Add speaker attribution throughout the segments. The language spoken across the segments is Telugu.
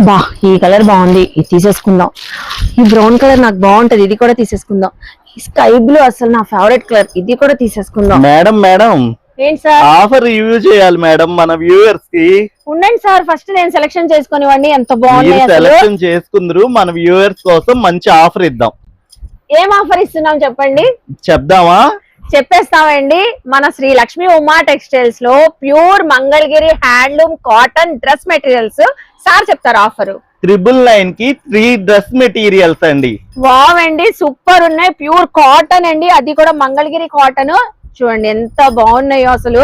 Speaker 1: బా ఈ కలర్ బాగుంది, ఇది తీసేసుకుందాం. ఈ బ్రౌన్ కలర్ నాకు బాగుంటది, ఇది కూడా తీసేసుకుందాం. ఈ స్కై బ్లూ అసలు నా ఫేవరెట్ కలర్, ఇది కూడా తీసేసుకుందాం.
Speaker 2: మేడం
Speaker 1: ఏంటి సార్
Speaker 2: ఆఫర్ రివ్యూ చేయాలి మేడం మన వ్యూవర్స్ కి.
Speaker 1: ఉండండి సార్, ఫస్ట్ నేను సెలెక్షన్ చేసుకునివ్వండి. ఎంత బాగున్నాయి అసలు.
Speaker 2: సెలెక్షన్ చేసుకుందరు, మన వ్యూవర్స్ కోసం మంచి ఆఫర్ ఇద్దాం.
Speaker 1: ఏం ఆఫర్ ఇస్తున్నాం చెప్పండి.
Speaker 2: చెప్దామా?
Speaker 1: చెప్పేస్తామండి. మన శ్రీ లక్ష్మీ ఉమా టెక్స్టైల్స్ లో pure Mangalagiri handloom cotton dress materials sir చెప్తారు ఆఫర్.
Speaker 2: 999 కి 3 డ్రెస్ మెటీరియల్స్ అండి.
Speaker 1: వావ్ అండి, సూపర్ ఉన్నాయి. ప్యూర్ కాటన్ అండి, అది కూడా మంగళగిరి కాటన్. చూడండి ఎంత బాగున్నాయో అసలు.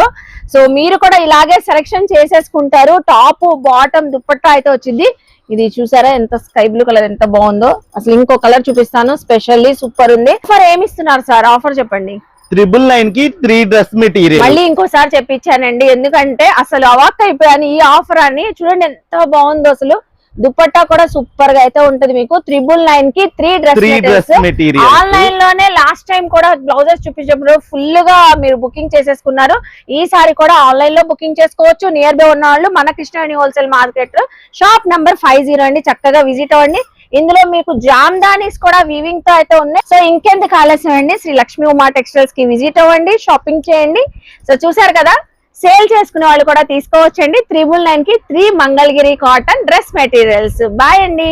Speaker 1: సో మీరు కూడా ఇలాగే సెలెక్షన్ చేసేసుకుంటారు. టాప్ బాటమ్ దుపట్టా అయితే వచ్చింది. ఇది చూసారా ఎంత స్కై బ్లూ కలర్ ఎంత బాగుందో. అసలు ఇంకో కలర్ చూపిస్తాను, స్పెషల్లీ సూపర్ ఉంది. ఆఫర్ ఏమి ఇస్తున్నారు సార్? ఆఫర్ చెప్పండి.
Speaker 2: 999 కి 3 డ్రెస్ మెటీరియల్.
Speaker 1: మళ్ళీ ఇంకోసారి చెప్పించానండి, ఎందుకంటే అసలు అవాక్ అయిపోయాను ఈ ఆఫర్ అని. చూడండి ఎంత బాగుందో అసలు. దుపట్టా కూడా సూపర్ గా అయితే ఉంటది మీకు. 999 కి 3 డ్రెస్ మెటీరియల్స్. ఆన్లైన్ లోనే లాస్ట్ టైం కూడా బ్లౌజెస్ చూపించినప్పుడు ఫుల్ గా మీరు బుకింగ్ చేసేసుకున్నారు. ఈసారి కూడా ఆన్లైన్ లో బుకింగ్ చేసుకోవచ్చు. నియర్ బై ఉన్న వాళ్ళు మన Krishnaveni wholesale market shop number 50 అండి. చక్కగా విజిట్ అవ్వండి. ఇందులో మీకు జామ్దానీస్ కూడా వీవింగ్ తో అయితే ఉన్నాయి. సో ఇంకెందుకు ఆలస్యం అండి, శ్రీ లక్ష్మీ ఉమా టెక్స్టైల్స్ కి విజిట్ అవ్వండి, షాపింగ్ చేయండి. సో చూసారు కదా, సేల్ చేసుకునే వాళ్ళు కూడా తీసుకోవచ్చండి. 999 కి 3 Mangalagiri cotton dress materials. Buy అండి.